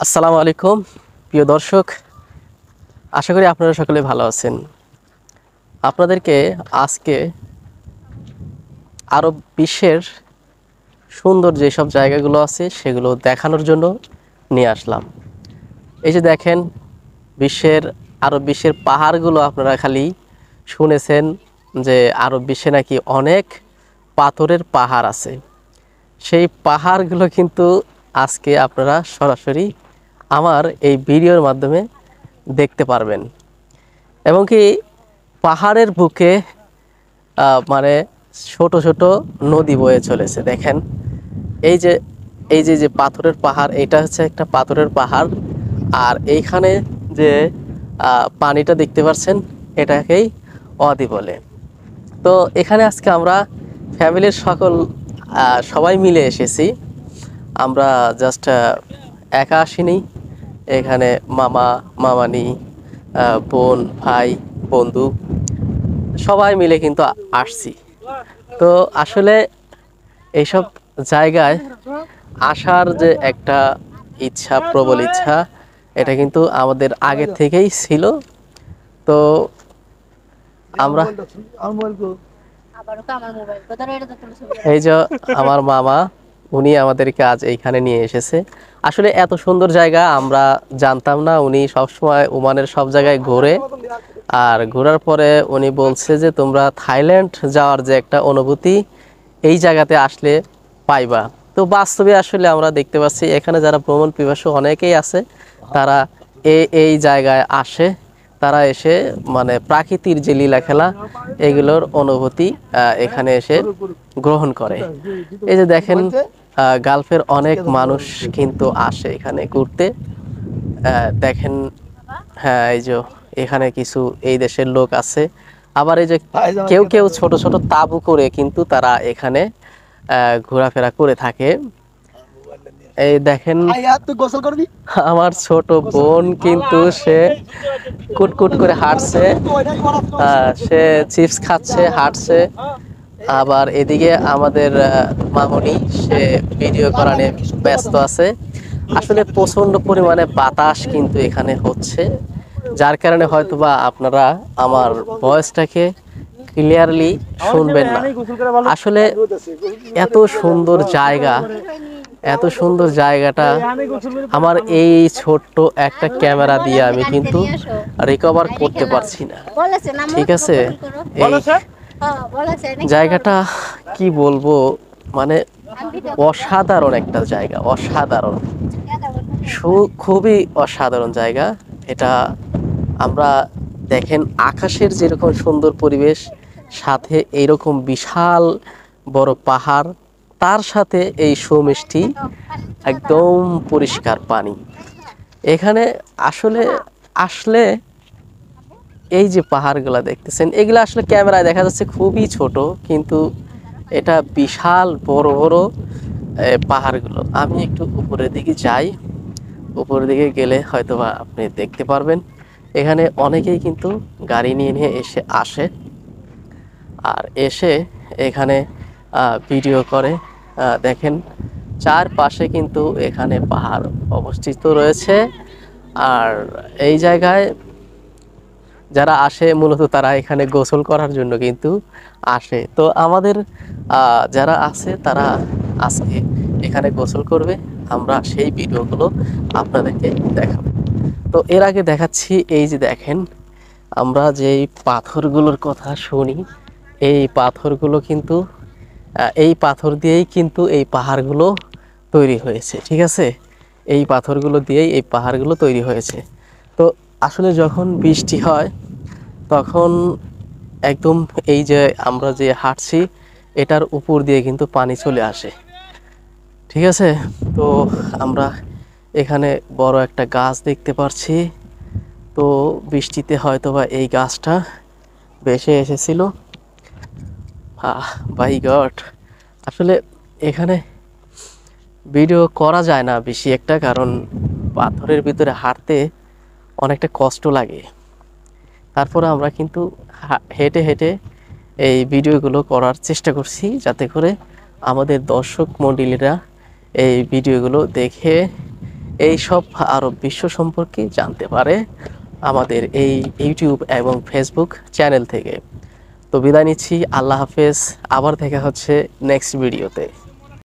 আসসালামু আলাইকুম প্রিয় দর্শক, আশা করি আপনারা সকলে ভালো আছেন। আপনাদেরকে আজকে আরব বিশ্বের সুন্দর যেসব জায়গাগুলো আছে সেগুলো দেখানোর জন্য নিয়ে আসলাম। এই যে দেখেন, আরব বিশ্বের পাহাড়গুলো আপনারা খালি শুনেছেন যে আরব বিশ্বে নাকি অনেক পাথরের পাহাড় আছে। সেই পাহাড়গুলো কিন্তু আজকে আপনারা সরাসরি আমার এই ভিডিওর মাধ্যমে দেখতে পারবেন। এবং কি পাহাড়ের বুকে মানে ছোট ছোট নদী বয়ে চলেছে। দেখেন, এই যে যে পাথরের পাহাড়, এটা হচ্ছে একটা পাথরের পাহাড়। আর এইখানে যে পানিটা দেখতে পাচ্ছেন, এটাকেই অদি বলে। তো এখানে আজকে আমরা ফ্যামিলির সবাই মিলে এসেছি। আমরা জাস্ট একা আসিনি, এখানে মামা মামানি, বোন ভাই বন্ধু সবাই মিলে কিন্তু আসছি। তো আসলে এইসব জায়গায় আসার যে একটা ইচ্ছা, প্রবল ইচ্ছা, এটা কিন্তু আমাদের আগে থেকেই ছিল। তো আমরা এই যে আমার মামা, উনি আমাদেরকে আজ এইখানে নিয়ে এসেছে। আসলে এত সুন্দর জায়গা আমরা জানতাম না। উনি সবসময় ওমানের সব জায়গায় ঘোরে, আর ঘোরার পরে উনি বলছে যে তোমরা থাইল্যান্ড যাওয়ার যে একটা অনুভূতি এই জায়গাতে আসলে পাইবা। তো বাস্তবে আসলে আমরা দেখতে পাচ্ছি এখানে যারা ভ্রমণ পিপাসু অনেকেই আছে, তারা এই জায়গায় আসে। তারা এসে মানে প্রাকৃতির যে লীলা খেলা, এগুলোর অনুভূতি এখানে এসে গ্রহণ করে। এই যে দেখেন, গালফের অনেক মানুষ কিন্তু আসে এখানে ঘুরতে। দেখেন, হ্যাঁ, এই যে এখানে কিছু এই দেশের লোক আছে। আবার এই যে কেউ কেউ ছোট ছোট তাঁবু করে কিন্তু তারা এখানে ঘোরাফেরা করে থাকে। এই দেখেন, আমার ছোট বোন কিন্তু সে কুটকুট করে হাঁটছে, সে চিপস খাচ্ছে, হাঁটছে। আবার এদিকে আমাদের মামনি, সে ভিডিও করা নিয়ে ব্যস্ত আছে। আসলে প্রচন্ড পরিমাণে বাতাস কিন্তু এখানে হচ্ছে, যার কারণে হয়তোবা আপনারা আমার ভয়েসটাকে ক্লিয়ারলি শুনবেন না। আসলে এত সুন্দর জায়গা, এত সুন্দর জায়গাটা আমার এই ছোট্ট একটা ক্যামেরা দিয়ে আমি কিন্তু রিকভার করতে পারছি না। ঠিক আছে, এই জায়গাটা কি বলবো, মানে অসাধারণ একটা জায়গা, অসাধারণ, খুবই অসাধারণ জায়গা এটা। আমরা দেখেন, আকাশের যেরকম সুন্দর পরিবেশ, সাথে এইরকম বিশাল বড় পাহাড়, তার সাথে এই সুমিষ্টি একদম পরিষ্কার পানি। এখানে আসলে আসলে এই যে পাহাড়গুলো দেখতেছেন, এগুলো আসলে ক্যামেরায় দেখা যাচ্ছে খুবই ছোট, কিন্তু এটা বিশাল বড় বড় পাহাড়গুলো। আমি একটু উপরের দিকে যাই, উপরের দিকে গেলে হয়তোবা আপনি দেখতে পারবেন। এখানে অনেকেই কিন্তু গাড়ি নিয়ে নিয়ে আসে, আর এসে এখানে ভিডিও করে। দেখেন, চারপাশে কিন্তু এখানে পাহাড় অবস্থিত রয়েছে। আর এই জায়গায় যারা আসে মূলত তারা এখানে গোসল করার জন্য কিন্তু আসে। তো আমাদের যারা আছে তারা আজকে এখানে গোসল করবে, আমরা সেই ভিডিওগুলো আপনাদেরকে দেখাবো। তো এর আগে দেখাচ্ছি, এই যে দেখেন, আমরা যেই পাথরগুলোর কথা শুনি, এই পাথরগুলো কিন্তু এই পাথর দিয়েই কিন্তু এই পাহাড়গুলো তৈরি হয়েছে। ঠিক আছে, এই পাথরগুলো দিয়েই এই পাহাড়গুলো তৈরি হয়েছে। তো আসলে যখন বৃষ্টি হয় তখন একদম এই যে আমরা যে হাঁটছি, এটার উপর দিয়ে কিন্তু পানি চলে আসে। ঠিক আছে, তো আমরা এখানে বড় একটা গাছ দেখতে পাচ্ছি। তো বৃষ্টিতে হয়তোবা এই গাছটা ভেসে এসেছিল। বাই গড, আসলে এখানে ভিডিও করা যায় না বেশি একটা, কারণ পাথরের ভিতরে হাঁটতে অনেকটা কষ্ট লাগে। তারপরে আমরা কিন্তু হেঁটে হেঁটে এই ভিডিওগুলো করার চেষ্টা করছি, যাতে করে আমাদের দর্শক মণ্ডলীরা এই ভিডিওগুলো দেখে এইসব আরব বিশ্ব সম্পর্কে জানতে পারে আমাদের এই ইউটিউব এবং ফেসবুক চ্যানেল থেকে। তো বিদায় নিচ্ছি, আল্লাহ হাফেজ, আবার দেখা হচ্ছে নেক্সট ভিডিওতে।